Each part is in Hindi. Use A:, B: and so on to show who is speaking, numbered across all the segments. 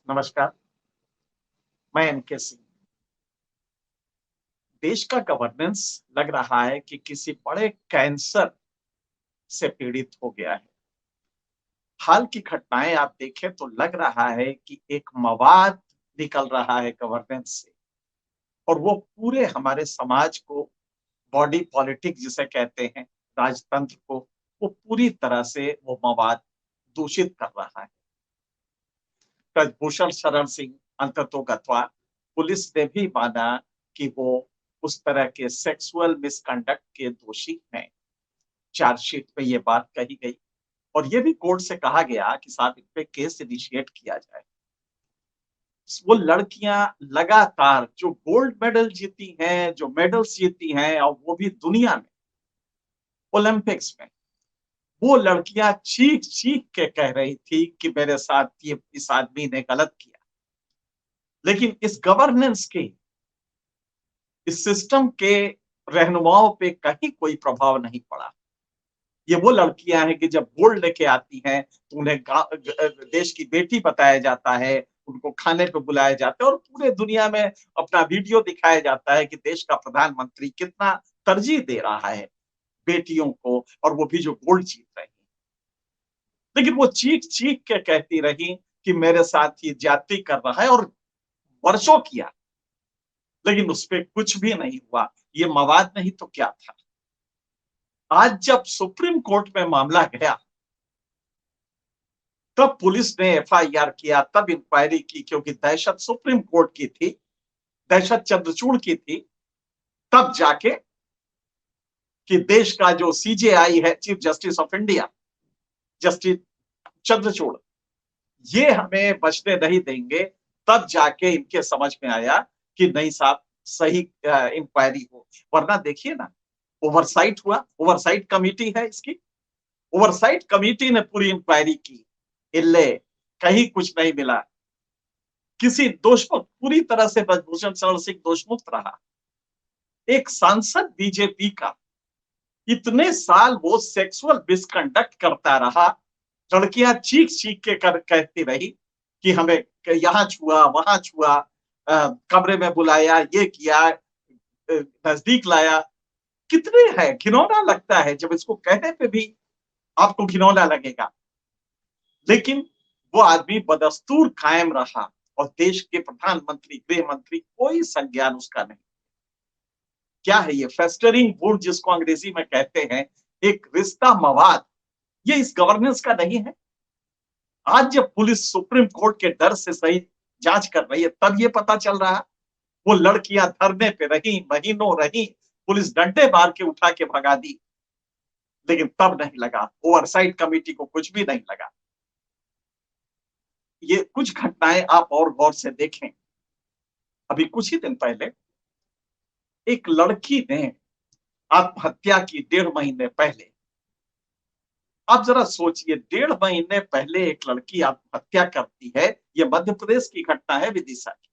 A: नमस्कार, मैं एनके सिंह। देश का गवर्नेंस लग रहा है कि किसी बड़े कैंसर से पीड़ित हो गया है। हाल की घटनाएं आप देखें तो लग रहा है कि एक मवाद निकल रहा है गवर्नेंस से और वो पूरे हमारे समाज को बॉडी पॉलिटिक्स जिसे कहते हैं, राजतंत्र को वो पूरी तरह से वो मवाद दूषित कर रहा है। ब्रजभूषण शरण सिंह अंततोगत्वा पुलिस ने भी माना कि वो उस तरह के सेक्सुअल मिसकंडक्ट के दोषी हैं। चार्जशीट में ये बात कही गई और ये भी कोर्ट से कहा गया कि साहब इन पे केस इनिशिएट किया जाए। वो लड़कियां लगातार जो गोल्ड मेडल जीती हैं, जो मेडल्स जीती हैं और वो भी दुनिया में ओलंपिक्स में, वो लड़कियां चीख चीख के कह रही थी कि मेरे साथ ये इस आदमी ने गलत किया। लेकिन इस गवर्नेंस के, इस सिस्टम के रहनुमाओं पे कहीं कोई प्रभाव नहीं पड़ा। ये वो लड़कियां हैं कि जब गोल्ड लेके आती हैं तो उन्हें देश की बेटी बताया जाता है, उनको खाने पे बुलाया जाता है और पूरे दुनिया में अपना वीडियो दिखाया जाता है कि देश का प्रधानमंत्री कितना तरजीह दे रहा है बेटियों को, और वो भी जो गोल्ड जीत रही है। लेकिन वो चीख चीख के कहती रही कि मेरे साथ ये ज्यादती कर रहा है, और वर्षों किया, लेकिन उस पर कुछ भी नहीं हुआ। ये मवाद नहीं तो क्या था। आज जब सुप्रीम कोर्ट में मामला गया तब पुलिस ने एफआईआर किया, तब इंक्वायरी की, क्योंकि दहशत सुप्रीम कोर्ट की थी, दहशत चंद्रचूड़ की थी। तब जाके कि देश का जो सीजेआई है, chief justice of India, justice Chandrachud, ये हमें बचने नहीं देंगे। तब जाके इनके समझ में आया कि नहीं साहब, सही इंक्वायरी हो। वरना देखिए ना, ओवरसाइट हुआ, ओवरसाइट कमेटी है इसकी, ओवरसाइट कमेटी ने पूरी इंक्वायरी की, इल्ले कहीं कुछ नहीं मिला। किसी दोषमुक्त, पूरी तरह से ब्रजभूषण शरण सिंह दोषमुक्त रहा। एक सांसद बीजेपी का, इतने साल वो सेक्सुअल मिसकंडक्ट करता रहा, लड़कियां चीख चीख के कहती रही कि हमें यहाँ छुआ, वहां छुआ, कमरे में बुलाया, ये किया, नजदीक लाया। कितने है, घिनौना लगता है जब इसको कहने पे भी आपको घिनौना लगेगा। लेकिन वो आदमी बदस्तूर कायम रहा और देश के प्रधानमंत्री, गृह मंत्री, कोई संज्ञान उसका नहीं। क्या है ये फेस्टरिंग वुंड जिसको अंग्रेजी में कहते हैं, एक रिश्ता मवाद, ये इस गवर्नेंस का नहीं है। आज जब पुलिस सुप्रीम कोर्ट के डर से सही जांच कर रही है तब ये पता चल रहा है। वो लड़कियां धरने पे रही, महीनों रही, पुलिस डंडे मार के उठा के भगा दी, लेकिन तब नहीं लगा, ओवरसाइट कमेटी को कुछ भी नहीं लगा। ये कुछ घटनाएं आप और गौर से देखें। अभी कुछ ही दिन पहले एक लड़की ने आत्महत्या की, 1.5 महीने पहले। आप जरा सोचिए, 1.5 महीने पहले एक लड़की आत्महत्या करती है। ये मध्य प्रदेश की घटना है, विदिशा की।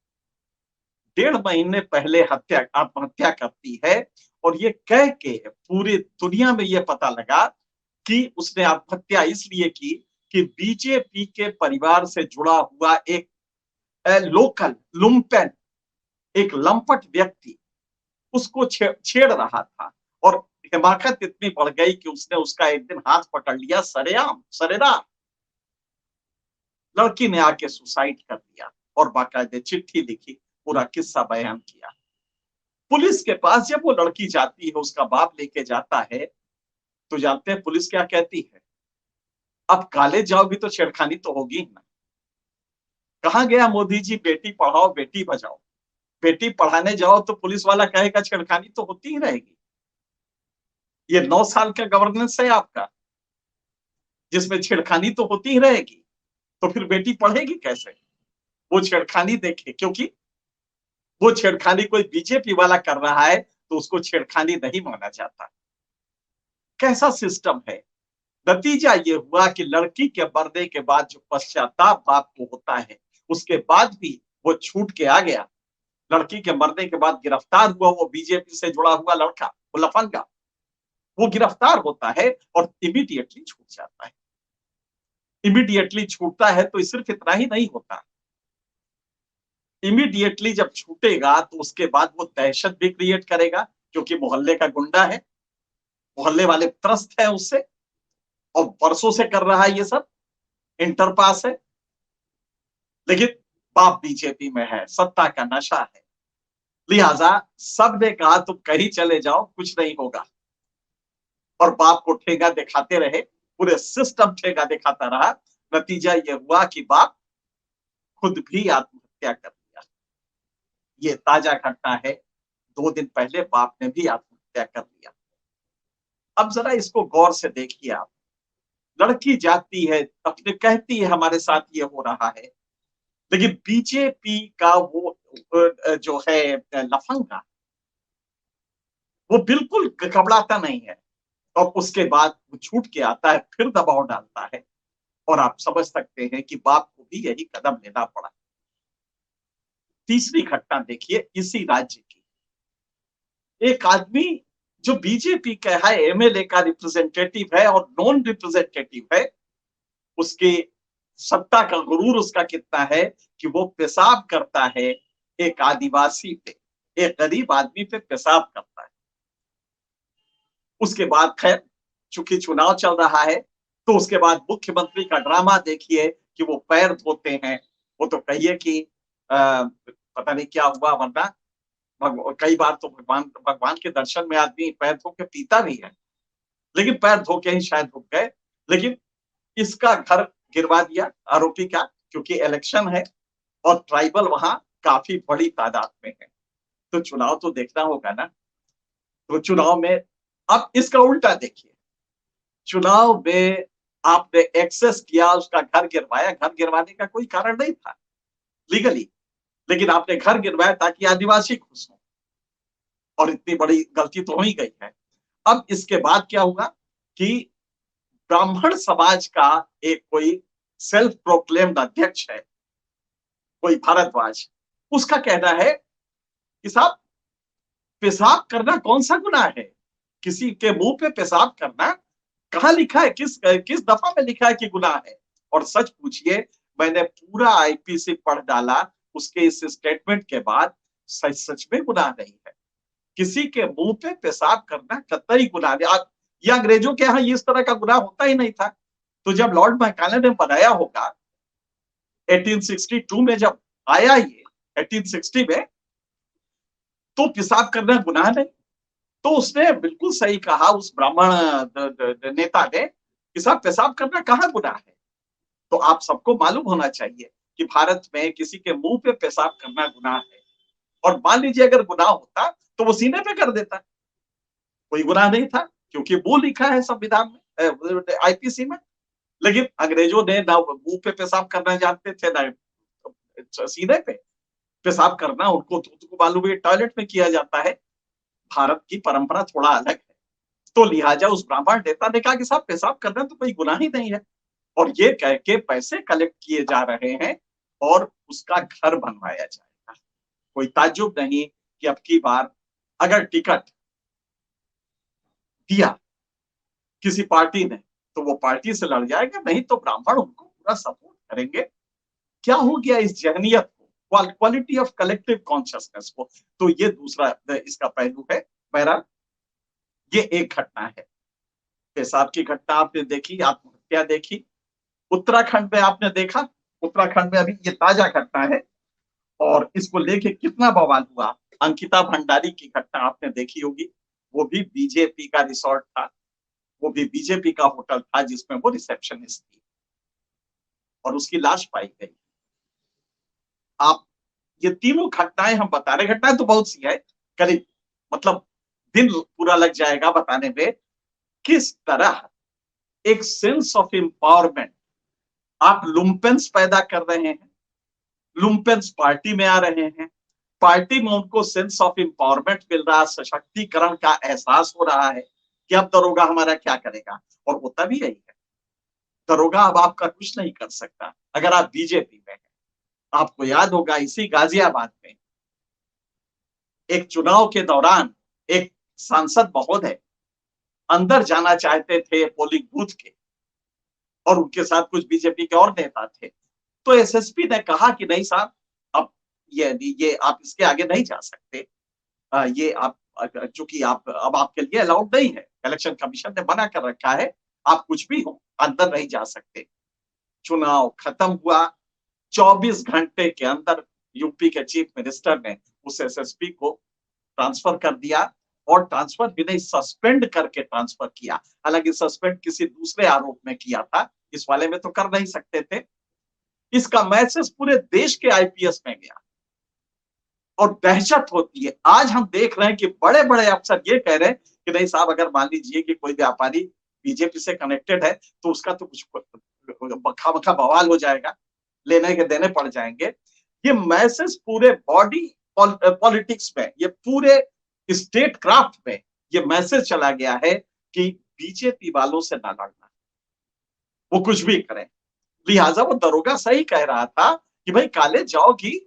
A: 1.5 महीने पहले आत्महत्या करती है, और ये कह के पूरी दुनिया में ये पता लगा कि उसने आत्महत्या इसलिए की कि बीजेपी के परिवार से जुड़ा हुआ एक लोकल लुम्पेन, एक लंपट व्यक्ति उसको छेड़ रहा था। और हिमाकत इतनी बढ़ गई कि उसने उसका एक दिन हाथ पकड़ लिया, सरेआम सरेराम। लड़की ने आके सुसाइड कर लिया और बाकायदे चिट्ठी लिखी, पूरा किस्सा बयान किया। पुलिस के पास जब वो लड़की जाती है, उसका बाप लेके जाता है, तो जानते हैं पुलिस क्या कहती है? अब कॉलेज जाओगी तो छेड़खानी तो होगी ना। कहा गया मोदी जी, बेटी पढ़ाओ बेटी बचाओ। बेटी पढ़ाने जाओ तो पुलिस वाला कहेगा छेड़खानी तो होती ही रहेगी। ये 9 साल का गवर्नेंस है आपका, जिसमें छेड़खानी तो होती ही रहेगी। तो फिर बेटी पढ़ेगी कैसे? वो छेड़खानी देखे, क्योंकि वो छेड़खानी कोई बीजेपी वाला कर रहा है तो उसको छेड़खानी नहीं माना जाता। कैसा सिस्टम है? नतीजा ये हुआ कि लड़की के मरने के बाद जो पश्चाताप बाप को होता है, उसके बाद भी वो छूट के आ गया। लड़की के मरने के बाद गिरफ्तार हुआ वो बीजेपी से जुड़ा हुआ लड़का, वो लफंगा, वो गिरफ्तार होता है और इमीडिएटली छूट जाता है। इमीडिएटली छूटता है तो सिर्फ इतना ही नहीं होता, इमीडिएटली जब छूटेगा तो उसके बाद वो दहशत भी क्रिएट करेगा, क्योंकि मोहल्ले का गुंडा है, मोहल्ले वाले त्रस्त है उससे, और बरसों से कर रहा है ये सब, इंटर पास है, लेकिन बाप बीजेपी में है, सत्ता का नशा है। लिहाजा सब ने कहा तुम कहीं चले जाओ, कुछ नहीं होगा, और बाप को ठेगा दिखाते रहे, पूरे सिस्टम ठेगा दिखाता रहा। नतीजा ये हुआ कि बाप खुद भी आत्महत्या कर लिया। ये ताजा घटना है, 2 दिन पहले बाप ने भी आत्महत्या कर लिया। अब जरा इसको गौर से देखिए आप। लड़की जाती है, अपने कहती है हमारे साथ ये हो रहा है, लेकिन बीजेपी का वो जो है लफंगा, वो बिल्कुल घबराता नहीं है, और उसके बाद वो छूट के आता है, फिर दबाव डालता है, और आप समझ सकते हैं कि बाप को भी यही कदम लेना पड़ा। तीसरी घटना देखिए इसी राज्य की। एक आदमी जो बीजेपी का है, एमएलए का रिप्रेजेंटेटिव है और नॉन रिप्रेजेंटेटिव है, उसकी सत्ता का गुरूर उसका कितना है कि वो पेशाब करता है एक आदिवासी पे, एक गरीब आदमी पे पेशाब करता है। उसके बाद खैर चूंकि चुनाव चल रहा है, तो उसके बाद मुख्यमंत्री का ड्रामा देखिए कि वो पैर धोते हैं। वो तो कहिए कि पता नहीं क्या हुआ, वरना कई बार तो भगवान भगवान के दर्शन में आदमी पैर धो के पीता भी है, लेकिन पैर धो के ही शायद रुक गए। लेकिन इसका घर गिरवा दिया आरोपी का, क्योंकि इलेक्शन है और ट्राइबल वहां काफी बड़ी तादाद में है, तो चुनाव तो देखना होगा ना। तो चुनाव में अब इसका उल्टा देखिए, चुनाव में आपने एक्सेस किया, उसका घर गिरवाया। घर गिरवाने का कोई कारण नहीं था लीगली, लेकिन आपने घर गिरवाया ताकि आदिवासी खुश हो, और इतनी बड़ी गलती तो हो ही गई है। अब इसके बाद क्या हुआ कि ब्राह्मण समाज का एक कोई सेल्फ प्रोक्लेम्ड अध्यक्ष है, कोई भारद्वाज, उसका कहना है कि साहब पेशाब करना कौन सा गुनाह है, किसी के मुंह पे पेशाब करना कहाँ लिखा है, किस दफा में लिखा है कि गुनाह है। और सच पूछिए, मैंने पूरा आईपीसी पढ़ डाला, उसके इस स्टेटमेंट के बाद सच सच में गुनाह नहीं है। किसी के मुंह पे पेशाब करना कतई गुनाह नहीं। ये अंग्रेजों के यहाँ इस तरह का गुनाह होता ही नहीं था। तो जब लॉर्ड मैकाले ने बनाया होगा 1862 में, जब आया ये 1860 में, तो पेशाब करना गुनाह नहीं। तो उसने बिल्कुल सही कहा, उस ब्राह्मण नेता ने, कि साहब पेशाब करना कहाँ गुनाह है। तो आप सबको मालूम होना चाहिए कि भारत में किसी के मुंह पे पेशाब करना गुनाह है, और मान लीजिए अगर गुनाह होता तो वो सीने पे कर देता, कोई गुनाह नहीं था, क्योंकि वो लिखा है संविधान में, आईपीसी में। लेकिन अंग्रेजों ने ना मुंह पे पेशाब करना जानते थे, ना सीने पे पेशाब करना उनको तो मालूम है टॉयलेट में किया जाता है। भारत की परंपरा थोड़ा अलग है। तो लिहाजा उस ब्राह्मण नेता ने कहा कि साहब पेशाब करना तो कोई गुनाह ही नहीं है, और ये कह के पैसे कलेक्ट किए जा रहे हैं और उसका घर बनवाया जाएगा। कोई ताज्जुब नहीं कि अब की बार अगर टिकट दिया किसी पार्टी ने तो वो पार्टी से लड़ जाएगा, नहीं तो ब्राह्मण उनको पूरा सपोर्ट करेंगे। क्या हो गया इस जहनियत को, क्वालिटी ऑफ कलेक्टिव कॉन्शियसनेस को। तो ये दूसरा इसका पहलू है। बहरहाल ये एक घटना है, पेशाब की घटना आपने देखी, आत्महत्या देखी। उत्तराखंड में आपने देखा, उत्तराखंड में अभी ये ताजा घटना है, और इसको लेके कितना बवाल हुआ। अंकिता भंडारी की घटना आपने देखी होगी, वो भी बीजेपी का रिसोर्ट था, वो भी बीजेपी का होटल था, जिसमें वो रिसेप्शनिस्ट थी, और उसकी लाश पाई गई। आप ये तीनों घटनाएं हम बता रहे, घटनाएं तो बहुत सी है, करीब मतलब दिन पूरा लग जाएगा बताने में, किस तरह एक सेंस ऑफ एम्पावरमेंट, आप लुम्पेंस पैदा कर रहे हैं, लुम्पेंस पार्टी में आ रहे हैं, पार्टी में उनको सेंस ऑफ एम्पावरमेंट मिल रहा, सशक्तिकरण का एहसास हो रहा है कि अब दरोगा हमारा क्या करेगा, और होता भी यही है। दरोगा अब आपका कुछ नहीं कर सकता अगर आप बीजेपी में हैं। आपको याद होगा इसी गाजियाबाद में एक चुनाव के दौरान एक सांसद महोदय अंदर जाना चाहते थे पोलिंग बूथ के, और उनके साथ कुछ बीजेपी के और नेता थे। तो एसएसपी ने कहा कि नहीं साहब, अब ये आप इसके आगे नहीं जा सकते। ये आप चूंकि आप अब आपके लिए अलाउड नहीं है, इलेक्शन कमीशन ने मना कर रखा है, आप कुछ भी हो अंदर नहीं जा सकते। चुनाव खत्म हुआ, 24 घंटे के अंदर यूपी के चीफ मिनिस्टर ने उस एसएसपी को ट्रांसफर कर दिया, और ट्रांसफर भी नहीं, सस्पेंड करके ट्रांसफर किया। हालांकि सस्पेंड किसी दूसरे आरोप में किया था, इस वाले में तो कर नहीं सकते थे। इसका मैसेज पूरे देश के आईपीएस में गया और दहशत होती है। आज हम देख रहे हैं कि बड़े बड़े अफसर ये कह रहे हैं कि नहीं साहब, अगर मान लीजिए कि कोई व्यापारी बीजेपी से कनेक्टेड है तो उसका तो कुछ खामखा बवाल हो जाएगा, लेने के देने पड़ जाएंगे। ये मैसेज पूरे बॉडी पॉलिटिक्स में, ये पूरे स्टेट क्राफ्ट में ये मैसेज चला गया है कि बीजेपी वालों से ना लड़ना, वो कुछ भी करें। लिहाजा वो दरोगा सही कह रहा था कि भाई कॉलेज जाओगी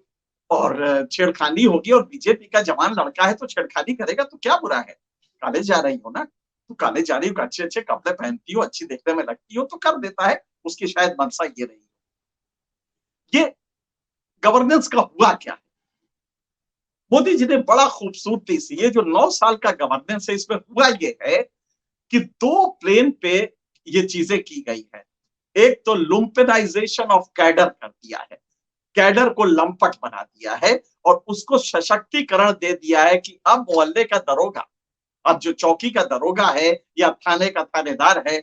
A: और छेड़खानी होगी, और बीजेपी का जवान लड़का है तो छेड़खानी करेगा तो क्या बुरा है। कॉलेज जा रही हो ना, तो कॉलेज जा रही हो, अच्छे अच्छे कपड़े पहनती हो, अच्छी देखने में लगती हो, तो कर देता है, उसकी शायद मंशा ये रही। ये गवर्नेंस का हुआ क्या है, मोदी जी ने बड़ा खूबसूरती से, ये जो 9 साल का गवर्नेंस है इसमें हुआ ये है कि 2 प्लेन पे ये चीजें की गई है। एक तो लुम्पेनाइजेशन ऑफ कैडर कर दिया है, कैडर को लंपट बना दिया है, और उसको सशक्तिकरण दे दिया है कि अब मोहल्ले का दरोगा, अब जो चौकी का दरोगा है या थाने का थानेदार है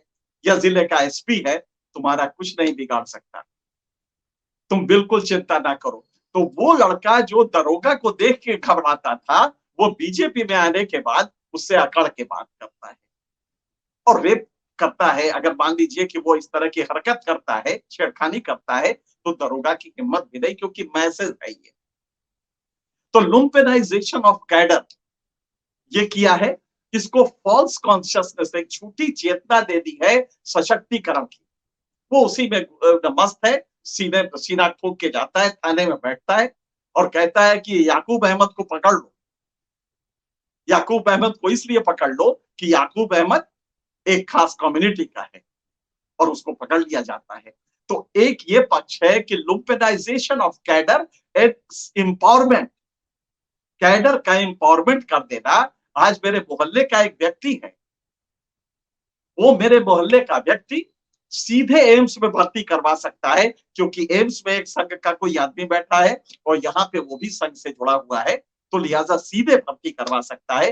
A: या जिले का एसपी है, तुम्हारा कुछ नहीं बिगाड़ सकता, तुम बिल्कुल चिंता ना करो। तो वो लड़का जो दरोगा को देख के घबराता था, वो बीजेपी में आने के बाद उससे अकड़ के बात करता है और रेप करता है। अगर मान लीजिए कि वो इस तरह की हरकत करता है, छेड़खानी करता है, तो दरोगा की हिम्मत भी नहीं, क्योंकि मैसेज है ये। तो लुम्पेनाइजेशन ऑफ कैडर ये किया है, इसको फॉल्स कॉन्शियसनेस, एक झूठी चेतना दे दी है सशक्तिकरण की। वो उसी में मस्त है, सीना ठोक के जाता है, थाने में बैठता है और कहता है कि याकूब अहमद को पकड़ लो। याकूब अहमद को इसलिए पकड़ लो कि याकूब अहमद एक खास कम्युनिटी का है, और उसको पकड़ लिया जाता है। तो एक ये पक्ष है कि लुम्पेनाइजेशन ऑफ कैडर, एम्पावरमेंट, कैडर का एम्पावरमेंट कर देना। आज मेरे मोहल्ले का एक व्यक्ति है, वो मेरे मोहल्ले का व्यक्ति सीधे एम्स में भर्ती करवा सकता है, क्योंकि एम्स में एक संघ का कोई आदमी बैठा है और यहाँ पे वो भी संघ से जुड़ा हुआ है, तो लिहाजा सीधे भर्ती करवा सकता है,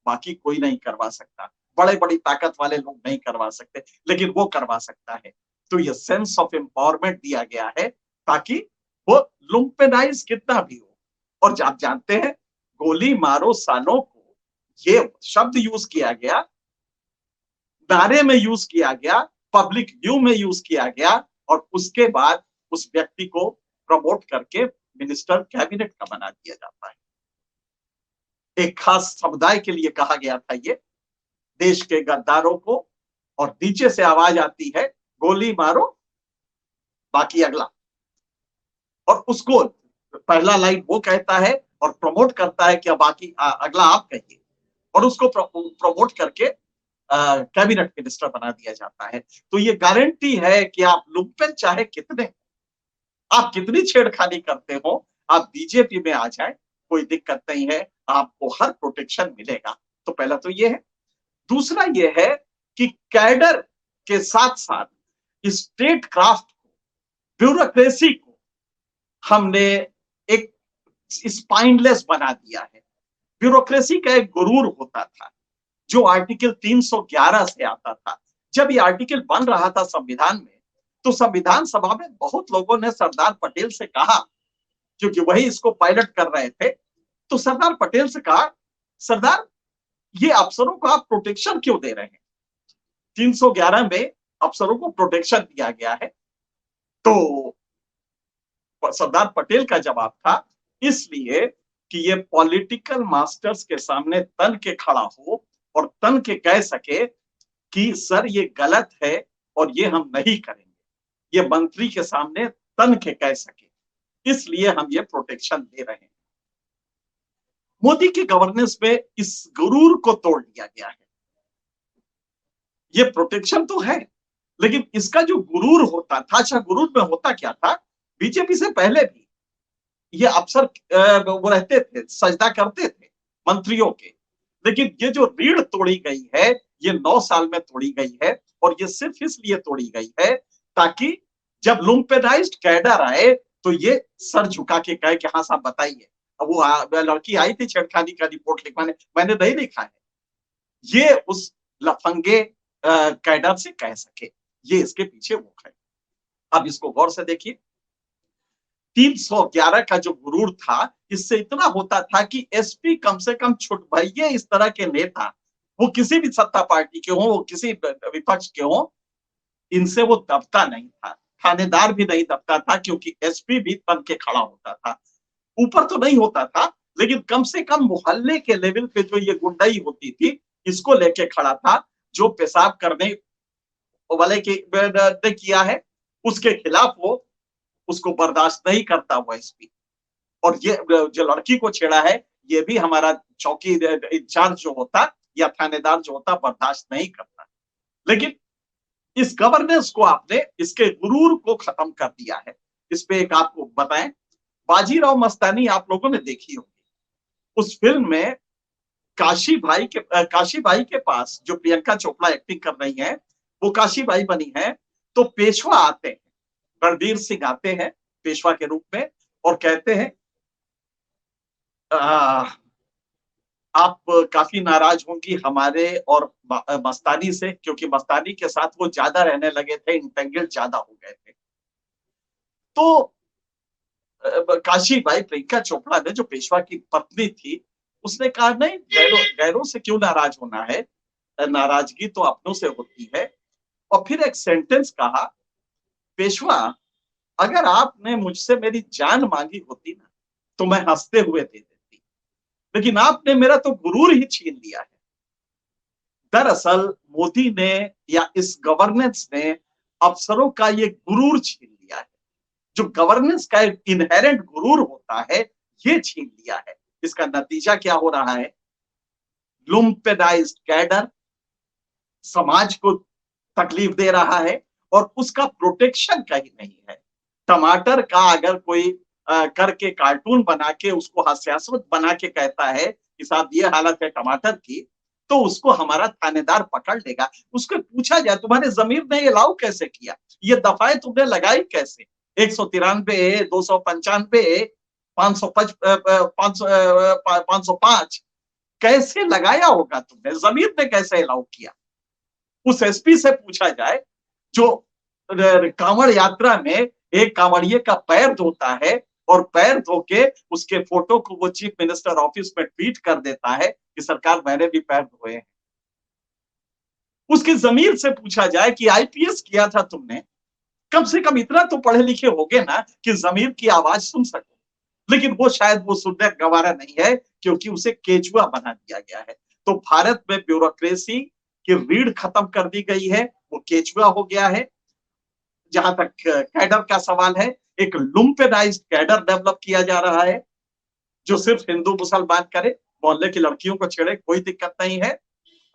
A: बाकी कोई नहीं करवा सकता। बड़े बड़ी ताकत वाले लोग नहीं करवा सकते, लेकिन वो करवा सकता है। तो ये सेंस ऑफ एम्पावरमेंट दिया गया है ताकि वो लुम्पेनाइज कितना भी हो। और आप जानते हैं, गोली मारो सालों को, ये शब्द यूज किया गया, नारे में यूज किया गया, पब्लिक व्यू में यूज किया गया, और उसके बाद उस व्यक्ति को प्रमोट करके मिनिस्टर कैबिनेट का बना दिया जाता है। एक खास समुदाय के लिए कहा गया था ये, देश के गद्दारों को, और नीचे से आवाज आती है गोली मारो बाकी अगला, और उसको पहला लाइन वो कहता है और प्रमोट करता है कि अब बाकी अगला आप कहिए, और उसको प्रमोट करके कैबिनेट मिनिस्टर बना दिया जाता है। तो ये गारंटी है कि आप लुम्पेन चाहे कितने, आप कितनी छेड़खानी करते हो, आप बीजेपी में आ जाए, कोई दिक्कत नहीं है, आपको हर प्रोटेक्शन मिलेगा। तो पहला तो ये है। दूसरा ये है कि कैडर के साथ साथ स्टेट क्राफ्ट को, ब्यूरोक्रेसी को हमने एक स्पाइनलेस बना दिया है। ब्यूरोक्रेसी का एक गुरूर होता था जो आर्टिकल 311 से आता था। जब ये आर्टिकल बन रहा था संविधान में, तो संविधान सभा में बहुत लोगों ने सरदार पटेल से कहा, क्योंकि वही इसको पायलट कर रहे थे, तो सरदार पटेल से कहा, सरदार ये अफसरों को आप प्रोटेक्शन क्यों दे रहे हैं? 311 में अफसरों को प्रोटेक्शन दिया गया है। तो सरदार पटेल का जवाब था, इसलिए कि ये पॉलिटिकल मास्टर्स के सामने तन के खड़ा हो और तन के कह सके कि सर ये गलत है और ये हम नहीं करेंगे, ये मंत्री के सामने तन के कह सके, इसलिए हम ये प्रोटेक्शन दे रहे हैं। मोदी की गवर्नेंस में इस गुरूर को तोड़ दिया गया है। ये प्रोटेक्शन तो है, लेकिन इसका जो गुरूर होता था, अच्छा गुरूर में होता क्या था, बीजेपी से पहले भी ये अफसर वो रहते थे, सजदा करते थे मंत्रियों के। लेकिन ये जो रीढ़ तोड़ी गई है, ये 9 साल में तोड़ी गई है, और ये सिर्फ इसलिए तोड़ी गई है ताकि जब लुम्पेनाइज्ड कैडर आए तो ये सर झुका के कहे कि हाँ साहब बताइए। अब वो लड़की आई थी छेड़खानी का रिपोर्ट लिखवाने, मैंने नहीं लिखा है, ये उस लफंगे कैडर से कह सके, ये इसके पीछे वो है। अब इसको गौर से देखिए, 311 का जो गुरूर था, इससे इतना होता था कि एसपी कम से कम छुट भइये इस तरह के नेता, वो किसी भी सत्ता पार्टी के हो, वो किसी विपक्ष के हो, इनसे वो दबता नहीं था। थानेदार भी नहीं दबता था, क्योंकि एसपी भी तन के खड़ा होता था। ऊपर तो नहीं होता था, लेकिन कम से कम मोहल्ले के लेवल पे जो ये गुंडाई होती थी, इसको लेके खड़ा था। जो पेशाब करने वाले के ने किया है, उसके खिलाफ वो उसको बर्दाश्त नहीं करता वो एसपी। और ये जो लड़की को छेड़ा है, ये भी हमारा चौकी इंचार्ज जो होता या थानेदार जो होता बर्दाश्त नहीं करता। लेकिन इस गवर्नेंस को आपने, इसके गुरूर को खत्म कर दिया है। इस पे एक आपको बताएं, बाजीराव मस्तानी आप लोगों ने देखी होगी। उस फिल्म में काशी बाई के पास जो प्रियंका चोपड़ा एक्टिंग कर रही है, वो काशी बाई बनी है। तो पेशवा आते हैं, रणवीर सिंह आते हैं पेशवा के रूप में, और कहते हैं आप काफी नाराज होंगी हमारे और मस्तानी से, क्योंकि मस्तानी के साथ वो ज्यादा रहने लगे थे, इंटेंगल ज्यादा हो गए थे। तो काशी बाई प्रियंका चोपड़ा ने, जो पेशवा की पत्नी थी, उसने कहा नहीं, गैरों से क्यों नाराज होना है, नाराजगी तो अपनों से होती है। और फिर एक सेंटेंस कहा, पेशवा अगर आपने मुझसे मेरी जान मांगी होती ना, तो मैं हंसते हुए दे देती, लेकिन आपने मेरा तो गुरूर ही छीन लिया है। दरअसल मोदी ने या इस गवर्नेंस ने अफसरों का ये गुरूर छीन लिया है। जो गवर्नेंस का एक इनहेरेंट गुरूर होता है, ये छीन लिया है। इसका नतीजा क्या हो रहा है? लुम्पेनाइज्ड कैडर समाज को तकलीफ दे रहा है, और उसका प्रोटेक्शन कहीं नहीं है। टमाटर का अगर कोई करके कार्टून बना के उसको हास्यास्पद बना के कहता है कि साहब ये हालत है टमाटर की, तो उसको हमारा थानेदार पकड़ लेगा। उसको पूछा जाए, तुम्हारे जमीर ने ये लाऊ कैसे किया, ये दफाएं तुमने लगाई कैसे, 193, 295, 505 कैसे लगाया होगा तुमने, जमीर ने कैसे अलाउ किया? उस एसपी से पूछा जाए, जो कांवड़ यात्रा में एक कांवड़िए का पैर धोता है, और पैर धो के उसके फोटो को वो चीफ मिनिस्टर ऑफिस में ट्वीट कर देता है कि सरकार मैंने भी पैर धोए हैं। उसकी जमीर से पूछा जाए कि आईपीएस किया था तुमने, कम से कम इतना तो पढ़े लिखे होगे ना कि जमीर की आवाज सुन सको। लेकिन वो शायद वो सुनने गवारा नहीं है, क्योंकि उसे केचुआ बना दिया गया है। तो भारत में ब्यूरोक्रेसी की रीढ़ खत्म कर दी गई है, वो केचुआ हो गया है। जहां तक कैडर का सवाल है, एक लुम्पेनाइज्ड कैडर डेवलप किया जा रहा है, जो सिर्फ हिंदू मुसलमान करे, मोहल्ले की लड़कियों को छेड़े, कोई दिक्कत नहीं है।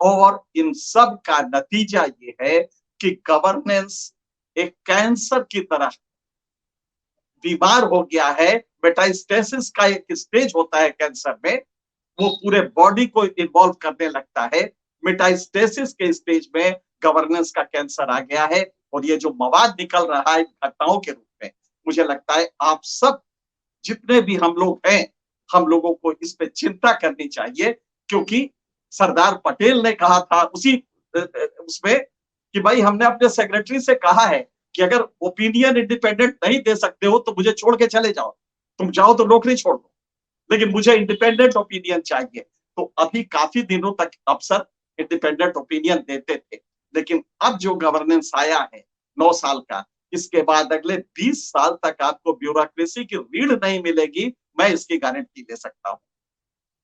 A: और इन सब का नतीजा ये है कि गवर्नेंस एक कैंसर की तरह बीमार हो गया है। मेटास्टेसिस का एक स्टेज होता है कैंसर में, वो पूरे बॉडी को इन्वॉल्व करने लगता है। मेटास्टेसिस के स्टेज में गवर्नेंस का कैंसर आ गया है, और ये जो मवाद निकल रहा है घटनाओं के रूप में, मुझे लगता है आप सब जितने भी हम लोग हैं, हम लोगों को इस पे चिंता करनी चाहिए। क्योंकि सरदार पटेल ने कहा था उसी उसमें कि भाई हमने अपने सेक्रेटरी से कहा है कि अगर ओपिनियन इंडिपेंडेंट नहीं दे सकते हो तो मुझे छोड़ के चले जाओ, तुम जाओ तो नौकरी छोड़ दो, लेकिन मुझे इंडिपेंडेंट ओपिनियन चाहिए। तो अभी काफी दिनों तक अफसर इंडिपेंडेंट ओपिनियन देते थे, लेकिन अब जो गवर्नेंस आया है 9 साल का, इसके बाद अगले 20 साल तक आपको ब्यूरोक्रेसी की रीढ़ नहीं मिलेगी, मैं इसकी गारंटी दे सकता हूं।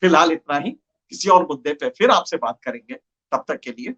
A: फिलहाल इतना ही, किसी और मुद्दे पे फिर आपसे बात करेंगे, तब तक के लिए